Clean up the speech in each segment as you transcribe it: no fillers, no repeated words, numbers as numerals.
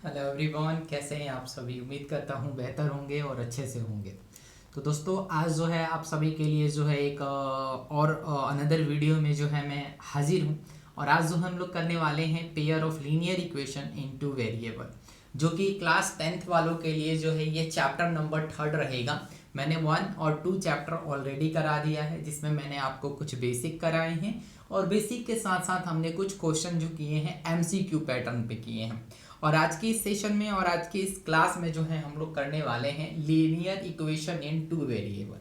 Hello everyone, कैसे हैं आप सभी। उम्मीद करता हूँ बेहतर होंगे और अच्छे से होंगे। तो दोस्तों, आज जो है आप सभी के लिए जो है एक और अनदर वीडियो में जो है मैं हाजिर हूँ। और आज जो हम लोग करने वाले हैं pair of linear equation in two variable, जो कि क्लास 10th वालों के लिए जो है ये चैप्टर नंबर 3 रहेगा। मैंने 1 और 2 चैप्टर ऑलरेडी करा दिया है, जिसमें मैंने आपको कुछ बेसिक कराए हैं और बेसिक के साथ साथ हमने कुछ क्वेश्चन जो किए हैं एमसीक्यू पैटर्न पे किए हैं। और आज के इस सेशन में और आज के इस क्लास में जो है हम लोग करने वाले हैं linear equation in two variable,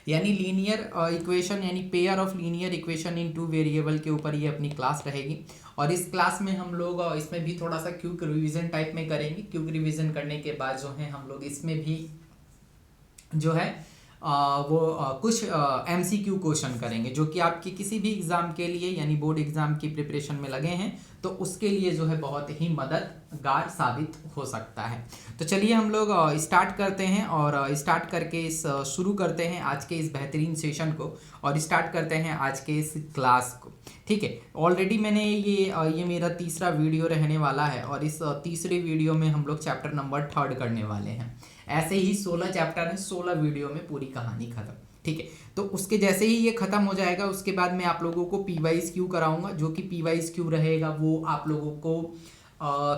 यानी लीनियर इक्वेशन यानी pair of linear equation in two variable के ऊपर ये अपनी क्लास रहेगी। और इस क्लास में हम लोग इसमें भी थोड़ा सा क्विक रिवीजन टाइप में करेंगे। क्विक रिवीजन करने के बाद जो है हम लोग इसमें भी जो है कुछ एमसीक्यू क्वेश्चन करेंगे, जो कि आपके किसी भी एग्ज़ाम के लिए यानी बोर्ड एग्ज़ाम की प्रिपरेशन में लगे हैं तो उसके लिए जो है बहुत ही मददगार साबित हो सकता है। तो चलिए हम लोग स्टार्ट करते हैं और स्टार्ट करके इस शुरू करते हैं आज के इस बेहतरीन सेशन को और स्टार्ट करते हैं आज के इस क्लास को। ठीक है, ऑलरेडी मैंने ये मेरा तीसरा वीडियो रहने वाला है और इस तीसरे वीडियो में हम लोग चैप्टर नंबर 3 करने वाले हैं। ऐसे ही 16 चैप्टर हैं, 16 वीडियो में पूरी कहानी खत्म। ठीक है, तो उसके जैसे ही ये खत्म हो जाएगा उसके बाद मैं आप लोगों को PYQ कराऊंगा, जो कि PYQ रहेगा वो आप लोगों को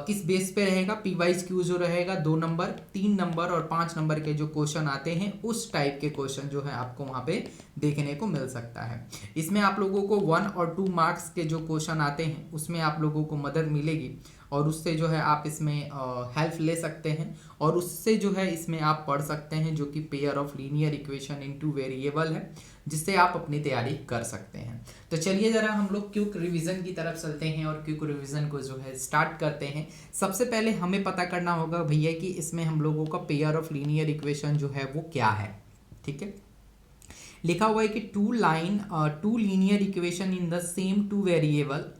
किस बेस पे रहेगा। PYQ जो रहेगा 2 नंबर, 3 नंबर और 5 नंबर के जो क्वेश्चन आते हैं उस टाइप के क्वेश्चन जो है आपको वहाँ पे देखने को मिल सकता है। इसमें आप लोगों को 1 और 2 मार्क्स के जो क्वेश्चन आते हैं उसमें आप लोगों को मदद मिलेगी और उससे जो है आप इसमें हेल्प ले सकते हैं और उससे जो है इसमें आप पढ़ सकते हैं, जो कि pair of linear equation into variable है, जिससे आप अपनी तैयारी कर सकते हैं। तो चलिए ज़रा हम लोग क्विक रिवीजन की तरफ चलते हैं और क्विक रिवीजन को जो है स्टार्ट करते हैं। सबसे पहले हमें पता करना होगा भैया कि इसमें हम लोगों का पेयर ऑफ लीनियर इक्वेशन जो है वो क्या है। ठीक है, लिखा हुआ है कि two linear equation in the same two variable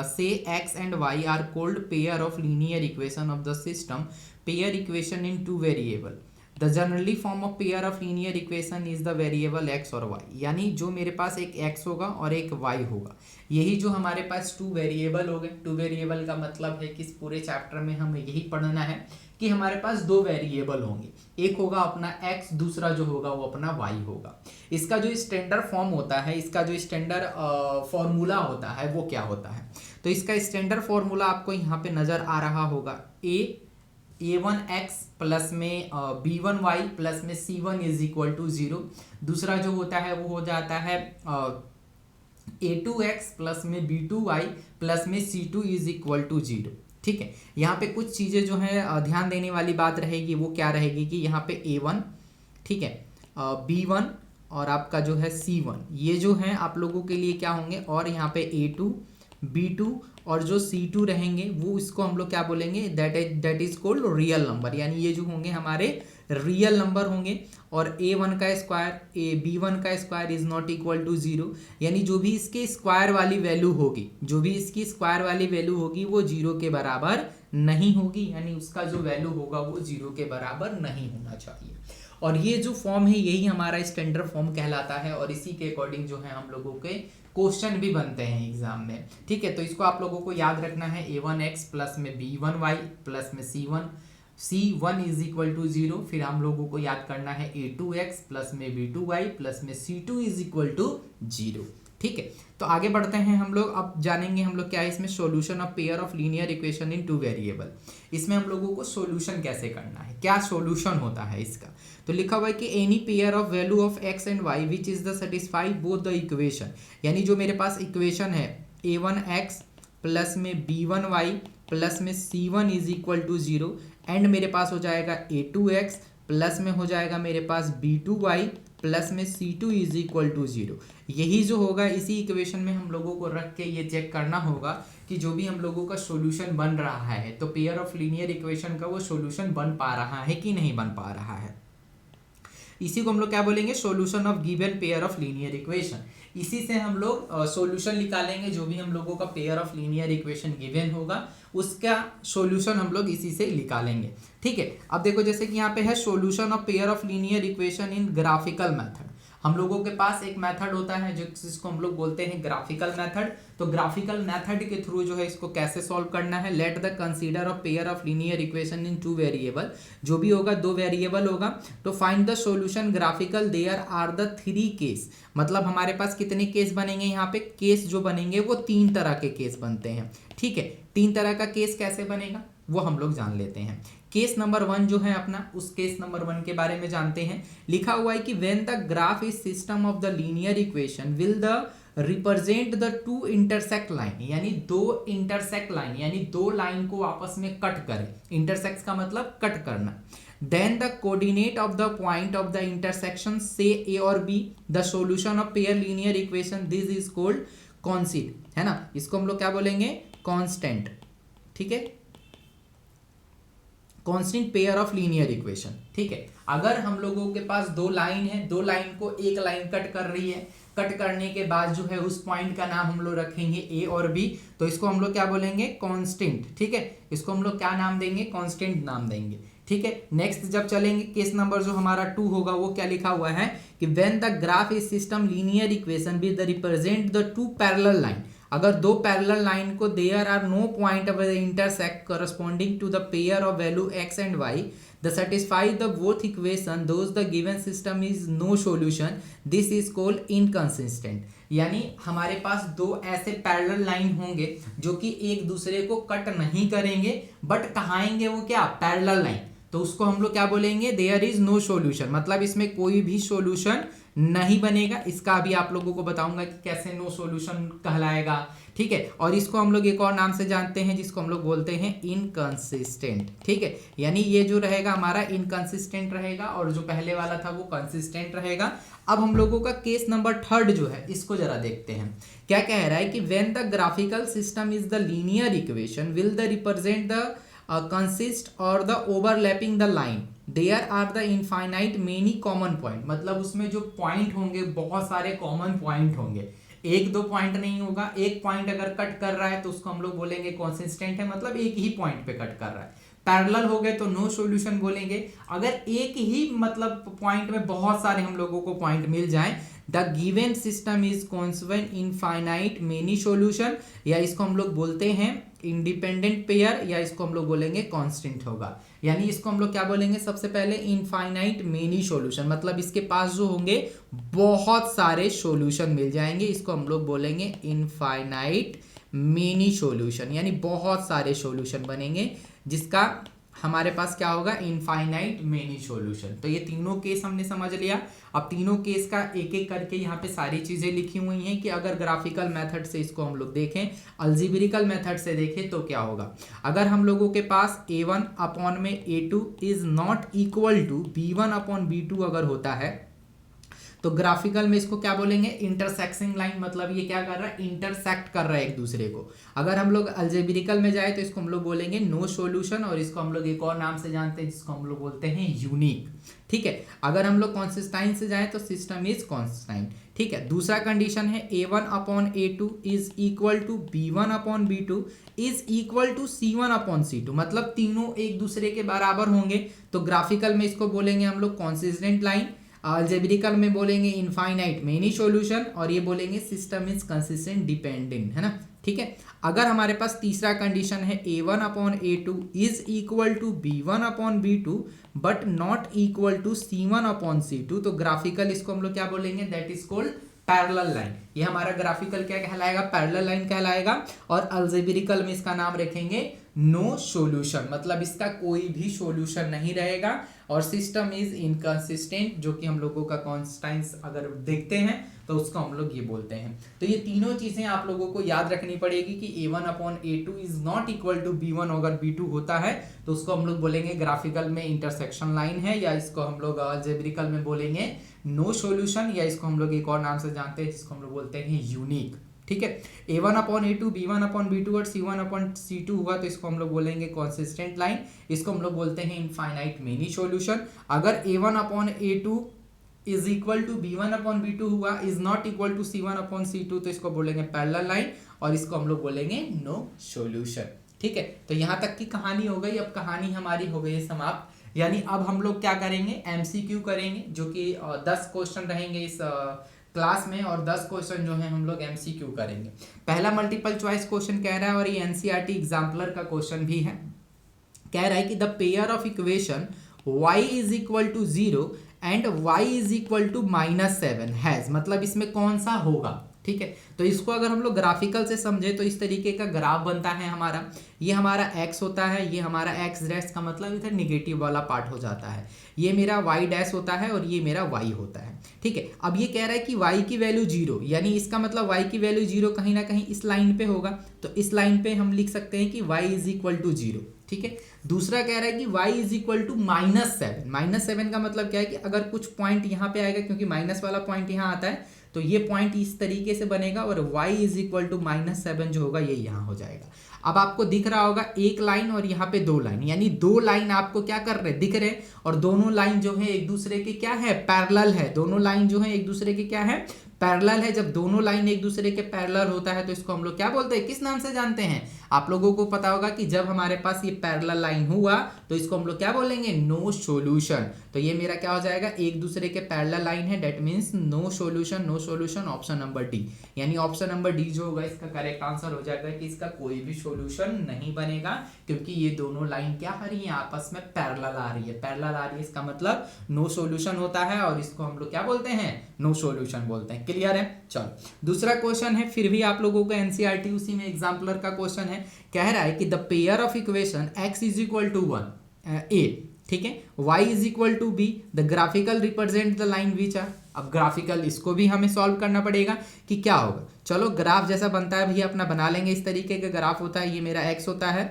say x and y are called pair of linear equation of the system pair equation in two variable. The generally form of pair of linear equation is the variable x और y, यानी जो मेरे पास एक x होगा और एक y होगा, यही जो हमारे पास टू वेरिएबल हो गए। टू वेरिएबल का मतलब है कि इस पूरे चैप्टर में हमें यही पढ़ना है कि हमारे पास 2 वेरिएबल होंगे, एक होगा अपना x, दूसरा जो होगा वो अपना y होगा। इसका जो स्टैंडर्ड फॉर्म होता है, इसका जो स्टैंडर्ड फॉर्मूला होता है वो क्या होता है, तो इसका स्टैंडर्ड फॉर्मूला आपको यहाँ पे नजर आ रहा होगा। a1x प्लस में b1y प्लस में c1 इज इक्वल टू 0। दूसरा जो होता है वो हो जाता है a2x प्लस में b2y प्लस में c2 इज इक्वल टू 0। ठीक है, यहाँ पे कुछ चीज़ें जो है ध्यान देने वाली बात रहेगी, वो क्या रहेगी कि यहाँ पे a1, ठीक है, b1 और आपका जो है c1, ये जो है आप लोगों के लिए क्या होंगे, और यहाँ पे a2, b2 और जो c2 रहेंगे वो इसको हम लोग क्या बोलेंगे, that is called real number, यानी ये जो होंगे हमारे रियल नंबर होंगे। और a1 का स्क्वायर b1 का square is not equal to 0, यानी जो भी इसके स्क्वायर वाली वैल्यू होगी, जो भी इसकी स्क्वायर वाली वैल्यू होगी वो 0 के बराबर नहीं होगी, यानी उसका जो वैल्यू होगा वो 0 के बराबर नहीं होना चाहिए। और ये जो फॉर्म है यही हमारा स्टैंडर्ड फॉर्म कहलाता है और इसी के अकॉर्डिंग जो है हम लोगों के क्वेश्चन भी बनते हैं एग्जाम में। ठीक है, तो इसको आप लोगों को याद रखना है, a1x प्लस में b1y प्लस में c1 इज इक्वल टू 0। फिर हम लोगों को याद करना है a2x प्लस में b2y प्लस में c2 इज इक्वल टू 0। ठीक है, तो आगे बढ़ते हैं हम लोग। अब जानेंगे हम लोग क्या है इसमें solution of pair of linear equation in two variable. इसमें हम लोगों को सॉल्यूशन कैसे करना है, क्या सॉल्यूशन होता है इसका। तो लिखा हुआ है कि any pair of value of x and y which is the satisfy both the equation, यानी जो मेरे पास इक्वेशन है a1x प्लस में b1y प्लस में c1 is equal to 0 and मेरे पास हो जाएगा a2x प्लस में हो जाएगा मेरे पास b2y प्लस में c2 इज इक्वल टू 0। यही जो होगा इसी इक्वेशन में हम लोगों को रख के ये चेक करना होगा कि जो भी हम लोगों का सॉल्यूशन बन रहा है, तो पेयर ऑफ लीनियर इक्वेशन का वो सॉल्यूशन बन पा रहा है कि नहीं बन पा रहा है। इसी को हम लोग क्या बोलेंगे, solution of given pair of linear equation. इसी से हम लोग सॉल्यूशन निकालेंगे, जो भी हम लोगों का pair of linear equation given होगा उसका सॉल्यूशन हम लोग इसी से निकालेंगे। ठीक है, अब देखो जैसे कि यहाँ पे है solution of pair of linear equation in graphical method. हम लोगों के पास एक मेथड होता है जिसको हम लोग बोलते हैं ग्राफिकल मेथड। तो ग्राफिकल मेथड के थ्रू जो है इसको कैसे सॉल्व करना है, let the consider of pair of linear equation in two variable, जो भी होगा दो वेरिएबल होगा, तो find the solution graphical, there are the three case. मतलब हमारे पास कितने केस बनेंगे, यहाँ पे केस जो बनेंगे वो तीन तरह के केस बनते हैं। ठीक है, तीन तरह का केस कैसे बनेगा वो हम लोग जान लेते हैं। केस नंबर 1 जो है अपना, उस केस नंबर 1 के बारे में जानते हैं। लिखा हुआ है कि when the graph is system of the linear equation will the represent the to intersect line, यानी दो इंटरसेक्ट लाइन, यानी दो लाइन को आपस में कट करे। इंटरसेक्ट का मतलब कट करना। Then the coordinate of the point of the intersection, say A or B, the solution of pair linear equation, this is called constant, है ना। इसको हम लोग क्या बोलेंगे, कांस्टेंट। ठीक है, constant pair of linear equation. ठीक है, अगर हम लोगों के पास दो लाइन है, दो लाइन को एक लाइन कट कर रही है, कट करने के बाद जो है उस पॉइंट का नाम हम लोग रखेंगे ए और बी, तो इसको हम लोग क्या बोलेंगे, कांस्टेंट। ठीक है, इसको हम लोग क्या नाम देंगे, कांस्टेंट नाम देंगे। ठीक है, नेक्स्ट जब चलेंगे केस नंबर जो हमारा 2 होगा, वो क्या लिखा हुआ है कि when the graph is system linear equation with the represent the two parallel line, अगर दो पैरेलल लाइन को there are no point of the intersect corresponding to the pair of value x and y, the satisfy the both equation those the given system is no solution, this is called inconsistent। यानी हमारे पास दो ऐसे parallel line होंगे जो कि एक दूसरे को कट नहीं करेंगे, बट कहाएंगे वो क्या, पैरेलल लाइन, तो उसको हम लोग क्या बोलेंगे, देयर इज नो सॉल्यूशन, मतलब इसमें कोई भी सॉल्यूशन नहीं बनेगा। इसका अभी आप लोगों को बताऊंगा कि कैसे नो सॉल्यूशन कहलाएगा। ठीक है, और इसको हम लोग एक और नाम से जानते हैं जिसको हम लोग बोलते हैं इनकंसिस्टेंट। ठीक है, यानी ये जो रहेगा हमारा इनकंसिस्टेंट रहेगा और जो पहले वाला था वो कंसिस्टेंट रहेगा। अब हम लोगों का केस नंबर 3 जो है इसको जरा देखते हैं। क्या कह रहा है कि when the graphical system is the linear equation will the represent the consist or the overlapping the line, there are the infinite many common point, मतलब उसमें जो पॉइंट होंगे बहुत सारे कॉमन पॉइंट होंगे, एक दो पॉइंट नहीं होगा। एक पॉइंट अगर कट कर रहा है तो उसको हम लोग बोलेंगे कंसिस्टेंट है, मतलब एक ही पॉइंट पे कट कर रहा है। पैरेलल हो गए तो नो सॉल्यूशन बोलेंगे। अगर एक ही मतलब पॉइंट में बहुत सारे हम लोगों को पॉइंट मिल जाए, the given system is constant infinite many solution, या इसको हम लोग बोलते हैं इंडिपेंडेंट पेयर, या इसको हम लोग बोलेंगे कांस्टेंट होगा। यानी इसको हम लोग क्या बोलेंगे, सबसे पहले इनफाइनाइट मेनी सॉल्यूशन, मतलब इसके पास जो होंगे बहुत सारे सॉल्यूशन मिल जाएंगे, इसको हम लोग बोलेंगे इनफाइनाइट मेनी सॉल्यूशन, यानी बहुत सारे सॉल्यूशन बनेंगे जिसका हमारे पास क्या होगा, इनफाइनाइट मेनी सॉल्यूशन। तो ये तीनों केस हमने समझ लिया। अब तीनों केस का एक एक करके यहाँ पे सारी चीजें लिखी हुई हैं कि अगर ग्राफिकल मेथड से इसको हम लोग देखें, अलजेब्रिकल मेथड से देखें तो क्या होगा। अगर हम लोगों के पास a1 अपॉन में a2 is not equal to b1 upon b2 अगर होता है, तो ग्राफिकल में इसको क्या बोलेंगे, इंटरसेक्टिंग लाइन, मतलब ये क्या कर रहा है, इंटरसेक्ट कर रहा है एक दूसरे को। अगर हम लोग अलजेब्रिकल में जाए तो इसको हम लोग बोलेंगे नो सॉल्यूशन, और इसको हम लोग एक और नाम से जानते हैं जिसको हम लोग बोलते हैं यूनिक। ठीक है, अगर हम लोग कॉन्सिस्टेंट से जाए तो सिस्टम इज कॉन्सिस्टेंट। ठीक है, दूसरा कंडीशन है a1 upon a2 is equal to b1 upon b2 is equal to c1 upon c2, मतलब तीनों एक दूसरे के बराबर होंगे। तो ग्राफिकल में इसको बोलेंगे हम लोग कॉन्सिस्टेंट लाइन, अलजेब्रिकल में बोलेंगे इनफाइनाइट मेनी सॉल्यूशन, और ये बोलेंगे सिस्टम इज कंसिस्टेंट डिपेंडेंट, है ना। ठीक है, अगर हमारे पास तीसरा कंडीशन है a1 upon a2 is equal to b1 upon b2 but not equal to c1 upon c2, तो ग्राफिकल इसको हम लोग क्या बोलेंगे, that is called parallel line. ये हमारा ग्राफिकल क्या कहलाएगा, पैरेलल लाइन कहलाएगा। और अलजेब्रिकल में इसका नाम रखेंगे नो सॉल्यूशन, मतलब इसका कोई भी सॉल्यूशन नहीं रहेगा। और सिस्टम इज इनकंसिस्टेंट, जो कि हम लोगों का कॉन्स्टेंस अगर देखते हैं तो उसको हम लोग ये बोलते हैं। तो ये तीनों चीजें आप लोगों को याद रखनी पड़ेगी कि a1 upon a2 is not equal to b1, अगर b2 होता है तो उसको हम लोग बोलेंगे ग्राफिकल में इंटरसेक्शन लाइन है, या इसको हम लोग अलजेब्रिकल में बोलेंगे नो सॉल्यूशन, या इसको हम लोग एक और नाम से जानते हैं जिसको हम लोग बोलते हैं यूनिक। ठीक है, a1 upon a2, b1 upon b2 और c1 अपॉन c2 हुआ तो इसको हम लोग बोलेंगे कॉन्सिस्टेंट लाइन, इसको हम लोग बोलते हैं इनफाइनाइट मेनी सॉल्यूशन। अगर a1 upon a2 is equal to b1 upon b2 हुआ is not equal to c1 upon c2, तो इसको बोलेंगे पैरेलल लाइन, और इसको हम लोग बोलेंगे नो सॉल्यूशन। ठीक है, तो यहाँ तक की कहानी हो गई। अब कहानी हमारी हो गई समाप्त। यानी अब हम लोग क्या करेंगे, एमसीक्यू करेंगे, जो कि 10 क्वेश्चन रहेंगे इस क्लास में, और 10 क्वेश्चन जो है हम लोग एमसीक्यू करेंगे। पहला मल्टीपल चॉइस क्वेश्चन कह रहा है और ये एनसीईआरटी एग्जाम्पलर का क्वेश्चन भी है। कह रहा है कि the pair of equation y is equal to 0 and y is equal to -7 has, मतलब इसमें कौन सा होगा, ठीक है। तो इसको अगर हम लोग ग्राफिकल से समझे तो इस तरीके का ग्राफ बनता है हमारा, ये हमारा x होता है, ये हमारा x डैश का मतलब इधर निगेटिव वाला पार्ट हो जाता है, ये मेरा y डैश होता है और ये मेरा y होता है, ठीक है। अब ये कह रहा है कि y की वैल्यू 0, यानी इसका मतलब y की वैल्यू 0 कहीं ना कहीं इस लाइन पे होगा, तो इस लाइन पे हम लिख सकते हैं कि y इज इक्वल टू 0, ठीक है। दूसरा कह रहा है कि y इज इक्वल टू -7 का मतलब क्या है कि अगर कुछ पॉइंट यहाँ पे आएगा, क्योंकि माइनस वाला पॉइंट यहाँ आता है, तो ये पॉइंट इस तरीके से बनेगा और y इज इक्वल टू -7 जो होगा ये यहाँ हो जाएगा। अब आपको दिख रहा होगा एक लाइन और यहाँ पे 2 लाइन, यानी 2 लाइन आपको क्या कर रहे हैं, दिख रहे हैं, और दोनों लाइन जो है एक दूसरे के क्या है, पैरेलल है, दोनों लाइन जो है एक दूसरे के क्या है, पैरेलल है। जब दोनों लाइन एक दूसरे के पैरेलल होता है तो इसको हम लोग क्या बोलते हैं, किस नाम से जानते हैं, आप लोगों को पता होगा कि जब हमारे पास ये पैरेलल लाइन हुआ तो इसको हम लोग क्या बोलेंगे, नो सॉल्यूशन। तो ये मेरा क्या हो जाएगा, एक दूसरे के पैरेलल लाइन है, that means no solution, no solution, option number D, यानी ऑप्शन नंबर डी जो होगा इसका करेक्ट आंसर हो जाएगा कि इसका कोई भी सॉल्यूशन नहीं बनेगा, क्योंकि ये दोनों लाइन क्या आ रही है, आपस में पैरेलल आ रही है, पैरेलल आ रही है, इसका मतलब नो सॉल्यूशन होता है और इसको हम लोग क्या बोलते हैं, नो सॉल्यूशन बोलते हैं। क्लियर है। चलो दूसरा क्वेश्चन है, फिर भी आप लोगों को एनसीईआरटी उसी में एग्जाम्पलर का क्वेश्चन है। कह रहा है कि the pair of equation x is equal to 1 a, ठीक है, y is equal to b, the graphical represent the line which are. अब ग्राफिकल इसको भी हमें सॉल्व करना पड़ेगा कि क्या होगा। चलो ग्राफ जैसा बनता है भैया अपना बना लेंगे, इस तरीके का ग्राफ होता है, ये मेरा x होता है,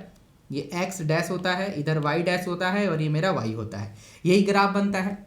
ये x डैश होता है, इधर y डैश होता है और ये मेरा y होता है, यही ग्राफ बनता है।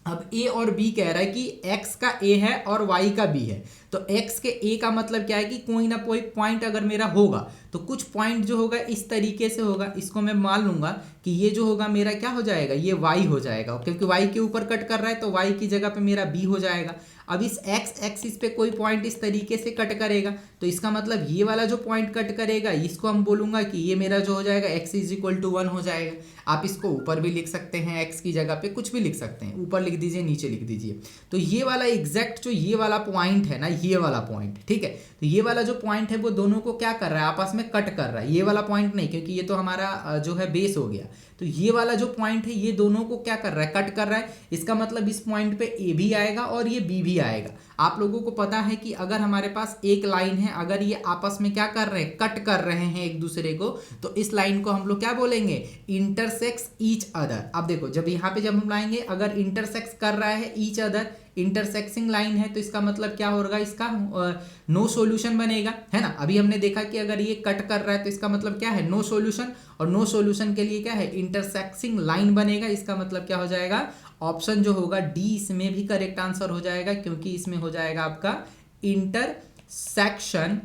अब a और b कह रहा है कि x का a है और y का b है, तो x के a का मतलब क्या है कि कोई ना कोई पॉइंट अगर मेरा होगा तो कुछ पॉइंट जो होगा इस तरीके से होगा, इसको मैं मान लूंगा कि ये जो होगा मेरा क्या हो जाएगा, ये y हो जाएगा, क्योंकि y के ऊपर कट कर रहा है तो y की जगह पे मेरा b हो जाएगा। अब इस x एक्सिस पे कोई पॉइंट इस तरीके से कट करेगा, तो इसका मतलब ये वाला जो पॉइंट कट करेगा इसको हम बोलूंगा कि ये मेरा जो हो जाएगा x इज इक्वल टू 1 हो जाएगा। आप इसको ऊपर भी लिख सकते हैं, x की जगह पे कुछ भी लिख सकते हैं, ऊपर लिख दीजिए नीचे लिख दीजिए। तो ये वाला एग्जैक्ट जो ये वाला पॉइंट है ना, ये वाला पॉइंट, ठीक है, तो ये वाला जो पॉइंट है वो दोनों को क्या कर रहा है, आपस में कट कर रहा है। ये वाला पॉइंट नहीं, क्योंकि ये तो हमारा जो है बेस हो गया, तो ये वाला जो पॉइंट है ये दोनों को क्या कर रहा है, कट कर रहा है। इसका मतलब इस पॉइंट पे ए भी आएगा और ये बी भी आएगा। आप लोगों को पता है कि अगर हमारे पास एक लाइन है, अगर ये आपस में क्या कर रहे हैं, कट कर रहे हैं एक दूसरे को, तो इस लाइन को हम लोग क्या बोलेंगे, इंटरसेक्स ईच अदर। अब देखो जब यहाँ पे जब हम लाएंगे, अगर इंटरसेक्स कर रहा है ईच अदर, इंटरसेक्सिंग लाइन है, तो इसका मतलब क्या होगा, इसका नो सॉल्यूशन बनेगा, है ना। अभी हमने देखा कि अगर ये कट कर रहा है तो इसका मतलब क्या है, नो सॉल्यूशन, और नो सॉल्यूशन के लिए क्या है, इंटरसेक्सिंग लाइन बनेगा। इसका मतलब क्या हो जाएगा, ऑप्शन जो होगा डी इसमें भी करेक्ट आंसर हो जाएगा, क्योंकि इसमें हो जाएगा आपका इंटरसेक्शन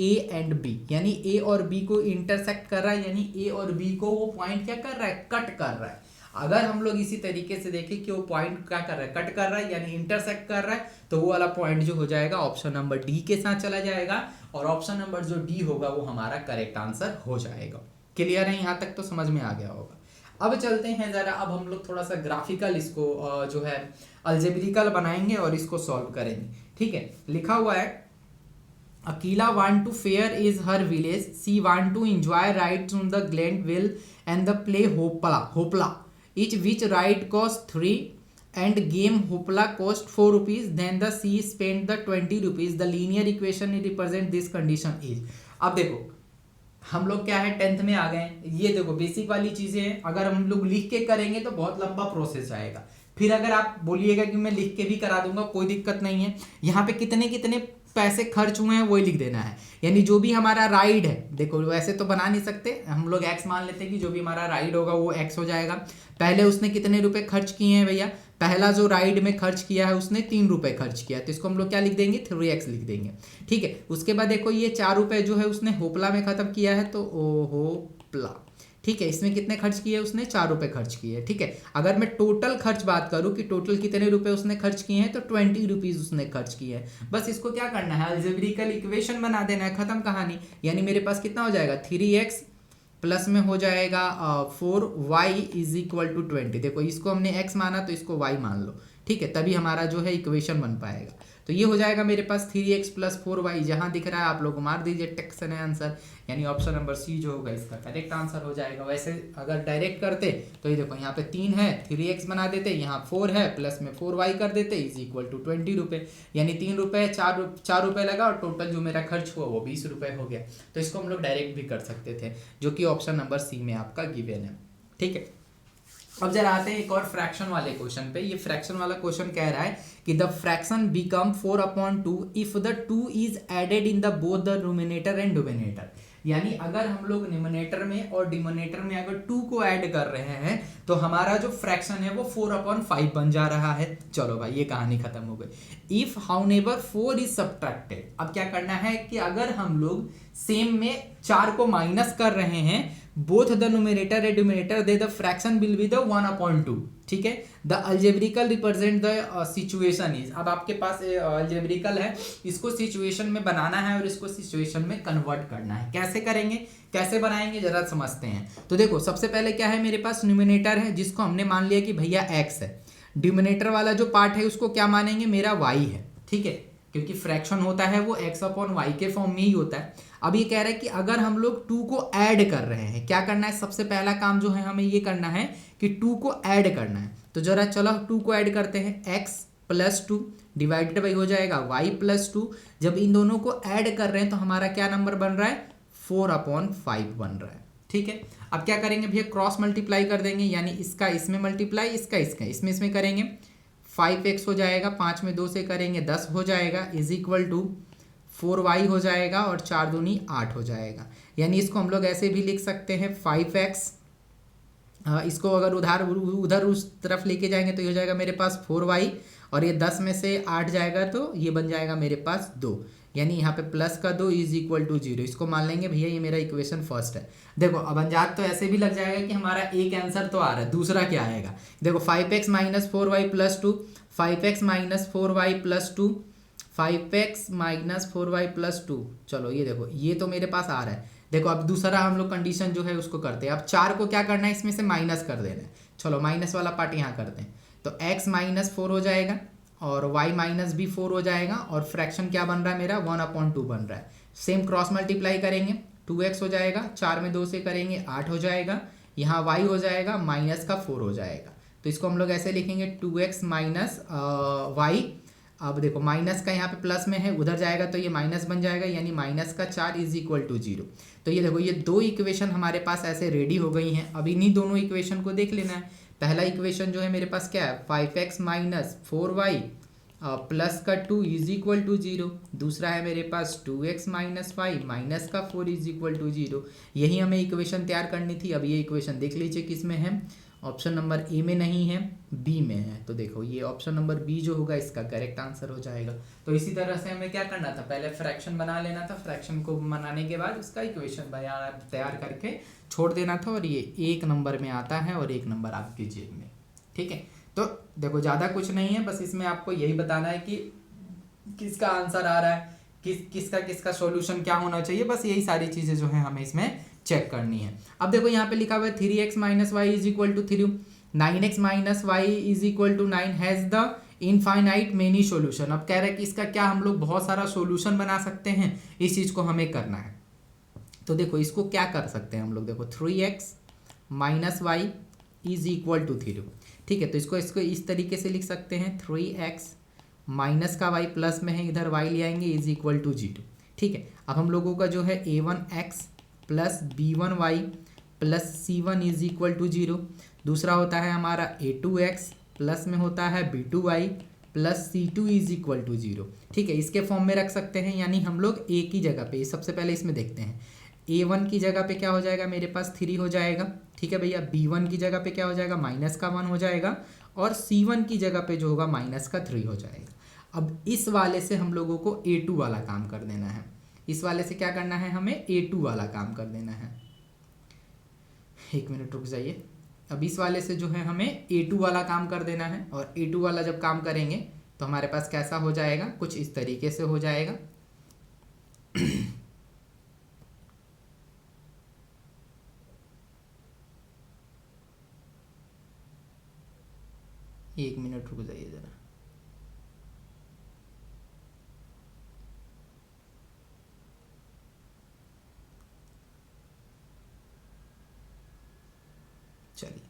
ए एंड बी, यानी ए और बी को इंटरसेक्ट कर रहा है, यानी ए और बी को वो पॉइंट क्या कर रहा है, कट कर रहा है। अगर हम लोग इसी तरीके से देखें कि वो पॉइंट क्या कर रहा है, कट कर रहा है, यानी इंटरसेक्ट कर रहा है, तो वो वाला पॉइंट जो हो जाएगा ऑप्शन नंबर डी के साथ चला जाएगा, और ऑप्शन नंबर जो डी होगा वो हमारा करेक्ट आंसर हो जाएगा। क्लियर है, यहाँ तक तो समझ में आ गया होगा। अब चलते हैं जरा, अब हम लोग थोड़ा सा ग्राफिकल इसको जो है अलजेब्रिकल बनाएंगे और इसको सॉल्व करेंगे, ठीक है। लिखा हुआ है, Akila want to fair is her village. She want to enjoy rides on the Glenville and the play Hopla. Each which ride cost 3 and game Hopla cost 4 rupees. Then the she spent the 20 rupees. The linear equation represent this condition is. अब देखो हम लोग क्या है 10th में आ गए, ये देखो बेसिक वाली चीजें हैं। अगर हम लोग लिख के करेंगे तो बहुत लंबा प्रोसेस आएगा, फिर अगर आप बोलिएगा कि मैं लिख के भी करा दूंगा, कोई दिक्कत नहीं है। यहाँ पे कितने कितने पैसे खर्च हुए हैं वही लिख देना है, यानी जो भी हमारा राइड है, देखो वैसे तो बना नहीं सकते, हम लोग एक्स मान लेते हैं कि जो भी हमारा राइड होगा वो एक्स हो जाएगा। पहले उसने कितने रुपए खर्च किए हैं भैया, पहला जो राइड में खर्च किया है उसने 3 रुपए खर्च किया, तो इसको हम लोग क्या लिख देंगे, 3x लिख देंगे, ठीक है। उसके बाद देखो ये 4 रुपए जो है उसने होपला में खत्म किया है, तो ओ होपला, ठीक है। इसमें कितने खर्च किए, उसने 4 रुपए खर्च किए, ठीक है। अगर मैं टोटल खर्च बात करूं कि टोटल कितने रुपए उसने खर्च किए हैं, तो 20 रुपीज उसने खर्च किए हैं। बस इसको क्या करना है, अलजेब्रिकल इक्वेशन बना देना है, खत्म कहानी। यानी मेरे पास कितना हो जाएगा, 3x प्लस में हो जाएगा 4y इज इक्वल टू 20। देखो इसको हमने x माना तो इसको y मान लो, ठीक है, तभी हमारा जो है इक्वेशन बन पाएगा। तो ये हो जाएगा मेरे पास 3x प्लस 4y, जहां दिख रहा है आप लोग मार दीजिए टेक्स्ट है आंसर, यानी ऑप्शन नंबर सी जो होगा इसका करेक्ट आंसर हो जाएगा। वैसे अगर डायरेक्ट करते तो ये देखो यहाँ पे 3 है, 3x बना देते, यहाँ 4 है, प्लस में 4y कर देते इज इक्वल टू 20 रुपये, यानी 3 रुपये 4 रुपये लगा और टोटल जो मेरा खर्च हुआ वो 20 रुपये हो गया। तो इसको हम लोग डायरेक्ट भी कर सकते थे, जो कि ऑप्शन नंबर सी में आपका गिवन है, ठीक है। अब जरा आते हैं एक और फ्रैक्शन वाले क्वेश्चन पे। ये फ्रैक्शन वाला क्वेश्चन कह रहा है कि the fraction become 4/2 if the 2 is added in the both the numerator and denominator. यानी अगर हम लोग न्यूमरेटर में और डिनोमिनेटर में अगर 2 को ऐड कर रहे हैं तो हमारा जो फ्रैक्शन है वो 4/5 बन जा रहा है। चलो भाई ये कहानी खत्म हो गई। इफ हाउएवर 4 इज सब्ट्रैक्टेड, अब क्या करना है कि अगर हम लोग सेम में 4 को माइनस कर रहे हैं both the numerator and denominator, they the fraction will be the 1/2, ठीक है। The algebraic represent the situation is, अब आपके पास अलजेब्रिकल है, इसको सिचुएशन में बनाना है और इसको सिचुएशन में कन्वर्ट करना है। कैसे करेंगे, कैसे बनाएंगे जरा समझते हैं। तो देखो सबसे पहले क्या है, मेरे पास न्यूमरेटर है जिसको हमने मान लिया कि भैया x है, डिनोमिनेटर वाला जो पार्ट है उसको क्या मानेंगे, मेरा y है, ठीक है, क्योंकि फ्रैक्शन होता है वो x/y के फॉर्म में ही होता है। अब ये कह रहा है कि अगर हम लोग 2 को ऐड कर रहे हैं, क्या करना है, सबसे पहला काम जो है हमें ये करना है कि 2 को ऐड करना है। तो जरा चलो 2 को ऐड करते हैं, x प्लस 2 डिवाइडेड बाई हो जाएगा y प्लस 2। जब इन दोनों को ऐड कर रहे हैं तो हमारा क्या नंबर बन रहा है, 4/5 बन रहा है, ठीक है। अब क्या करेंगे भैया, क्रॉस मल्टीप्लाई कर देंगे, यानी इसका इसमें मल्टीप्लाई, इसका इसका इसमें करेंगे, 5x हो जाएगा, 5 में 2 से करेंगे 10 हो जाएगा, इज इक्वल टू 4y हो जाएगा और 4 दूनी 8 हो जाएगा। यानी इसको हम लोग ऐसे भी लिख सकते हैं 5x, इसको अगर उधर उस तरफ लेके जाएंगे तो ये हो जाएगा मेरे पास 4y, और ये 10 में से 8 जाएगा तो ये बन जाएगा मेरे पास 2, यानी यहाँ पे प्लस का 2 इज इक्वल टू 0। इसको मान लेंगे भैया ये मेरा इक्वेशन फर्स्ट है। देखो अब अंजाद तो ऐसे भी लग जाएगा कि हमारा एक आंसर तो आ रहा है, दूसरा क्या आएगा, देखो 5x minus 4y plus 2, 5x minus 4y plus 2, 5x minus 4y plus 2। चलो ये देखो ये तो मेरे पास आ रहा है। देखो अब दूसरा हम लोग कंडीशन जो है उसको करते हैं। अब 4 को क्या करना है, इसमें से माइनस कर देना है। चलो माइनस वाला पार्ट यहाँ करते हैं, तो x माइनस 4 हो जाएगा और y माइनस भी 4 हो जाएगा, और फ्रैक्शन क्या बन रहा है मेरा, 1/2 बन रहा है। सेम क्रॉस मल्टीप्लाई करेंगे, 2x हो जाएगा, 4 में 2 से करेंगे 8 हो जाएगा, यहाँ y हो जाएगा माइनस का 4 हो जाएगा। तो इसको हम लोग ऐसे लिखेंगे 2x माइनस y। अब देखो माइनस का यहाँ पे प्लस में है, उधर जाएगा तो ये माइनस बन जाएगा, यानी माइनस का 4 इज इक्वल टू 0। तो ये देखो ये दो इक्वेशन हमारे पास ऐसे रेडी हो गई हैं। अब इन्हीं दोनों इक्वेशन को देख लेना है। पहला इक्वेशन जो है मेरे पास क्या है, 5x माइनस 4y प्लस का 2 इज इक्वल टू 0। दूसरा है मेरे पास 2x माइनस y माइनस का 4 इज इक्वल टू 0। यही हमें इक्वेशन तैयार करनी थी। अब ये इक्वेशन देख लीजिए किस में है, ऑप्शन नंबर ए में नहीं है, बी में है। तो देखो ये ऑप्शन नंबर बी जो होगा इसका करेक्ट आंसर हो जाएगा। तो इसी तरह से हमें क्या करना था, पहले फ्रैक्शन बना लेना था, फ्रैक्शन को बनाने के बाद उसका इक्वेशन तैयार करके छोड़ देना था, और ये 1 नंबर में आता है और 1 नंबर आपकी जेब में, ठीक है। तो देखो ज़्यादा कुछ नहीं है, बस इसमें आपको यही बताना है कि किसका आंसर आ रहा है, किसका सॉल्यूशन क्या होना चाहिए, बस यही सारी चीज़ें जो है हमें इसमें चेक करनी है। अब देखो यहाँ पे लिखा हुआ है 3x minus y is equal to 3, 9x minus y is equal to 9 has the infinite many solution. अब कह रहे हैं कि इसका क्या हम लोग बहुत सारा सॉल्यूशन बना सकते हैं, इस चीज़ को हमें करना है। तो देखो इसको क्या कर सकते हैं हम लोग, देखो 3x minus y is equal to 3, ठीक है। तो इसको इस तरीके से लिख सकते हैं 3x माइनस का y प्लस में है, इधर y ले आएंगे इज इक्वल टू 0, ठीक है। अब हम लोगों का जो है a1x plus b1y plus c1 is equal to 0। दूसरा होता है हमारा a2x प्लस में होता है b2y plus c2 is equal to 0, ठीक है। इसके फॉर्म में रख सकते हैं, यानी हम लोग a की जगह पे, सबसे पहले इसमें देखते हैं, a1 की जगह पे क्या हो जाएगा मेरे पास 3 हो जाएगा, ठीक है भैया। b1 की जगह पे क्या हो जाएगा, माइनस का 1 हो जाएगा, और c1 की जगह पे जो होगा माइनस का 3 हो जाएगा। अब इस वाले से हम लोगों को a2 वाला काम कर देना है। इस वाले से क्या करना है, हमें a2 वाला काम कर देना है। 1 मिनट रुक जाइए। अब इस वाले से जो है हमें a2 वाला काम कर देना है, और a2 वाला जब काम करेंगे तो हमारे पास कैसा हो जाएगा, कुछ इस तरीके से हो जाएगा। एक मिनट रुक जाइए ज़रा। चलिए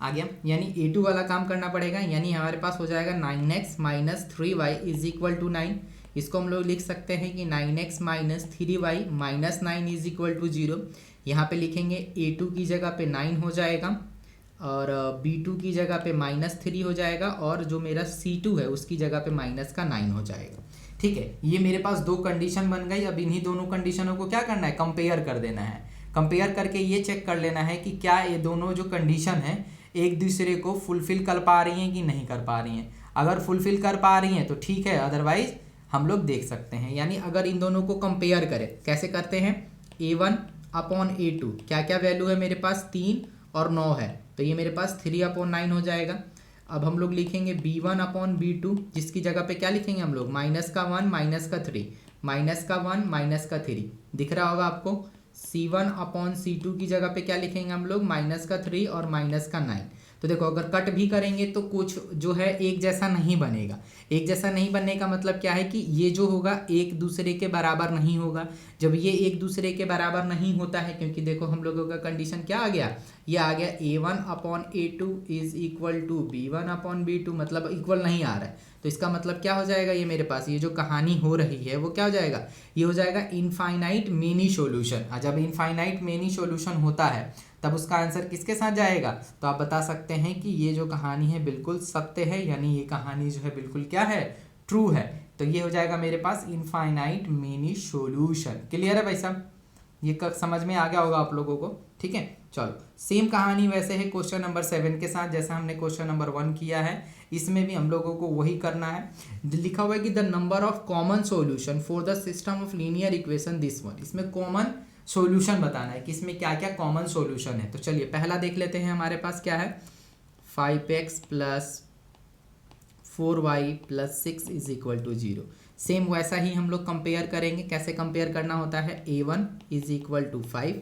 आ गया, यानी A2 वाला काम करना पड़ेगा। यानी हमारे पास हो जाएगा 9x minus 3y is equal to 9। इसको हम लोग लिख सकते हैं कि 9x minus 3y minus 9 is equal to 0। यहाँ पे लिखेंगे A2 की जगह पे 9 हो जाएगा और B2 की जगह पे माइनस 3 हो जाएगा और जो मेरा C2 है उसकी जगह पे माइनस का 9 हो जाएगा। ठीक है, ये मेरे पास दो कंडीशन बन गई। अब इन्हीं दोनों कंडीशनों को क्या करना है, कंपेयर कर देना है। कंपेयर करके ये चेक कर लेना है कि क्या ये दोनों जो कंडीशन है एक दूसरे को फुलफिल कर पा रही हैं कि नहीं कर पा रही हैं। अगर फुलफिल कर पा रही हैं तो ठीक है, अदरवाइज हम लोग देख सकते हैं। यानी अगर इन दोनों को कंपेयर करें, कैसे करते हैं, A1 अपॉन A2 क्या क्या वैल्यू है मेरे पास, 3 और 9 है, तो ये मेरे पास 3 अपॉन 9 हो जाएगा। अब हम लोग लिखेंगे B1 अपॉन B2, जिसकी जगह पे क्या लिखेंगे हम लोग, माइनस का 1 माइनस का 3, माइनस का 1 माइनस का 3 दिख रहा होगा आपको। C1 अपॉन C2 की जगह पे क्या लिखेंगे हम लोग, माइनस का 3 और माइनस का 9। तो देखो अगर कट भी करेंगे तो कुछ जो है एक जैसा नहीं बनेगा। एक जैसा नहीं बनने का मतलब क्या है कि ये जो होगा एक दूसरे के बराबर नहीं होगा। जब ये एक दूसरे के बराबर नहीं होता है, क्योंकि देखो हम लोगों का कंडीशन क्या आ गया, ये आ गया A1 upon A2 is equal to B1 upon B2, मतलब इक्वल नहीं आ रहा है। तो इसका मतलब क्या हो जाएगा, ये मेरे पास ये जो कहानी हो रही है वो क्या हो जाएगा, ये हो जाएगा इनफाइनाइट मेनी सॉल्यूशन। जब इनफाइनाइट मेनी सॉल्यूशन होता है तब उसका आंसर किसके साथ जाएगा, तो आप बता सकते हैं कि ये जो कहानी है बिल्कुल सत्य है, यानी ये कहानी जो है बिल्कुल क्या है, ट्रू है। तो ये हो जाएगा मेरे पास इनफाइनाइट मेनी सॉल्यूशन। क्लियर है भाई साहब, ये समझ में आ गया होगा आप लोगों को। ठीक है, चलो सेम कहानी वैसे है क्वेश्चन नंबर 7 के साथ, जैसा हमने क्वेश्चन नंबर 1 किया है, इसमें भी हम लोगों को वही करना है। लिखा हुआ है कि the number of common solution for the system of linear equation this one. इसमें कॉमन सॉल्यूशन बताना है कि इसमें क्या क्या कॉमन सॉल्यूशन है। तो चलिए पहला देख लेते हैं, हमारे पास क्या है, 5x plus 4y plus 6 is equal to 0। Same वैसा ही हम लोग कंपेयर करेंगे। कैसे कंपेयर करना होता है, A1 is equal to 5,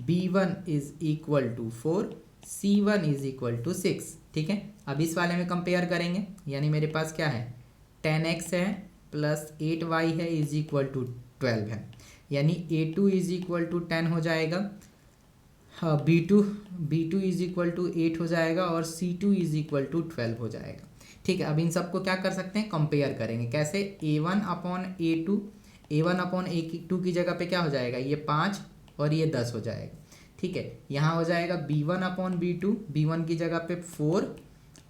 B1 is equal to 4, C1 is equal to 6। ठीक है, अब इस वाले में कंपेयर करेंगे, यानी मेरे पास क्या है, 10x है प्लस 8y है इज इक्वल टू 12 है, यानी A2 इज इक्वल टू 10 हो जाएगा, हाँ B2 इज इक्वल टू 8 हो जाएगा और C2 इज इक्वल टू 12 हो जाएगा। ठीक है, अब इन सबको क्या कर सकते हैं, कंपेयर करेंगे। कैसे, A1 upon A2, A1 upon A2 की जगह पे क्या हो जाएगा, ये 5 और ये 10 हो जाएगा। ठीक है, यहाँ हो जाएगा B1 अपॉन B2, B1 की जगह पे 4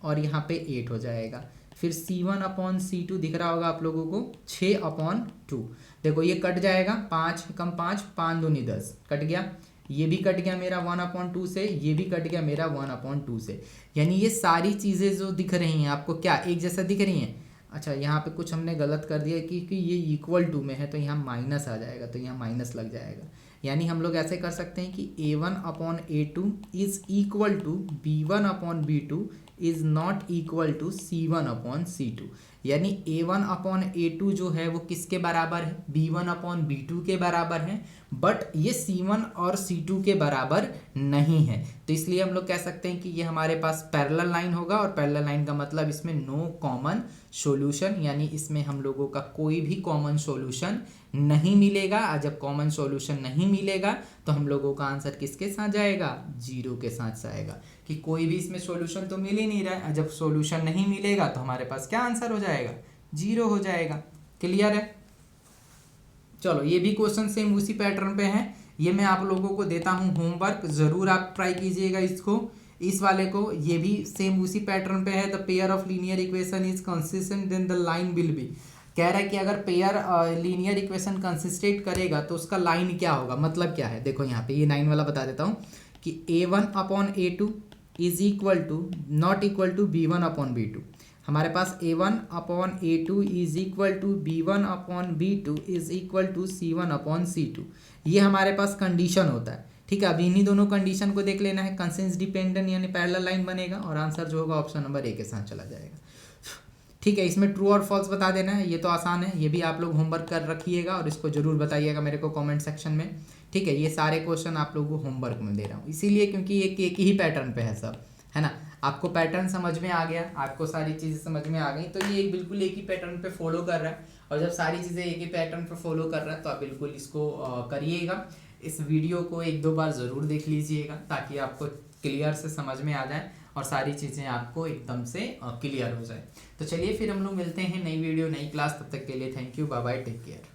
और यहाँ पे 8 हो जाएगा। फिर C1 अपॉन C2 दिख रहा होगा आप लोगों को, 6 अपॉन 2। देखो ये कट जाएगा, 5 कम 5, 5 दूनी 10 कट गया, ये भी कट गया मेरा 1/2 से, ये भी कट गया मेरा 1/2 से। यानी ये सारी चीज़ें जो दिख रही हैं आपको क्या एक जैसा दिख रही हैं। अच्छा यहाँ पे कुछ हमने गलत कर दिया कि ये इक्वल टू में है, तो यहाँ माइनस आ जाएगा, तो यहाँ माइनस लग जाएगा। यानी हम लोग ऐसे कर सकते हैं कि A1 upon A2 is equal to B1 upon B2 is not equal to C1 upon C2। यानी A1 अपॉन A2 जो है वो किसके बराबर है, B1 अपॉन B2 के बराबर है, बट ये C1 और C2 के बराबर नहीं है। तो इसलिए हम लोग कह सकते हैं कि ये हमारे पास पैरेलल लाइन होगा, और पैरेलल लाइन का मतलब इसमें नो कॉमन सॉल्यूशन, यानी इसमें हम लोगों का कोई भी कॉमन सॉल्यूशन नहीं मिलेगा। और जब कॉमन सॉल्यूशन नहीं मिलेगा तो हम लोगों का आंसर किसके साथ जाएगा, 0 के साथ जाएगा, कि कोई भी इसमें सॉल्यूशन तो मिल ही नहीं रहा है। जब सॉल्यूशन नहीं मिलेगा तो हमारे पास क्या आंसर हो जाएगा, 0 हो जाएगा। क्लियर है, चलो ये भी क्वेश्चन सेम उसी पैटर्न पे है, ये मैं आप लोगों को देता हूँ होमवर्क, ज़रूर आप ट्राई कीजिएगा इसको, इस वाले को। ये भी सेम उसी पैटर्न पे है, the pair of linear equation is consistent then the line will be. कह रहा है कि अगर पेयर लीनियर इक्वेशन कंसिस्टेंट करेगा तो उसका लाइन क्या होगा, मतलब क्या है। देखो यहाँ पे ये 9 वाला बता देता हूँ कि A1 upon A2 is equal to not equal to B1 upon B2। हमारे पास A1 upon A2 is equal to B1 upon B2 is equal to C1 upon C2। ये हमारे पास कंडीशन होता है। ठीक है, अब इन्हीं दोनों कंडीशन को देख लेना है, कंसेंस डिपेंडेंट यानी पैरेलल लाइन बनेगा, और आंसर जो होगा ऑप्शन नंबर A के साथ चला जाएगा। ठीक है, इसमें ट्रू और फॉल्स बता देना है, ये तो आसान है, ये भी आप लोग होमवर्क कर रखिएगा और इसको जरूर बताइएगा मेरे को कमेंट सेक्शन में। ठीक है, ये सारे क्वेश्चन आप लोगों को होमवर्क में दे रहा हूँ इसीलिए क्योंकि एक ही पैटर्न पे है सब, है ना। आपको पैटर्न समझ में आ गया, आपको सारी चीज़ें समझ में आ गई, तो ये बिल्कुल एक ही पैटर्न पे फॉलो कर रहा है। और जब सारी चीज़ें एक ही पैटर्न पे फॉलो कर रहा है तो आप बिल्कुल इसको करिएगा। इस वीडियो को 1-2 बार ज़रूर देख लीजिएगा ताकि आपको क्लियर से समझ में आ जाए और सारी चीज़ें आपको एकदम से क्लियर हो जाए। तो चलिए फिर हम लोग मिलते हैं नई वीडियो नई क्लास, तब तक के लिए thank you, bye bye, take care.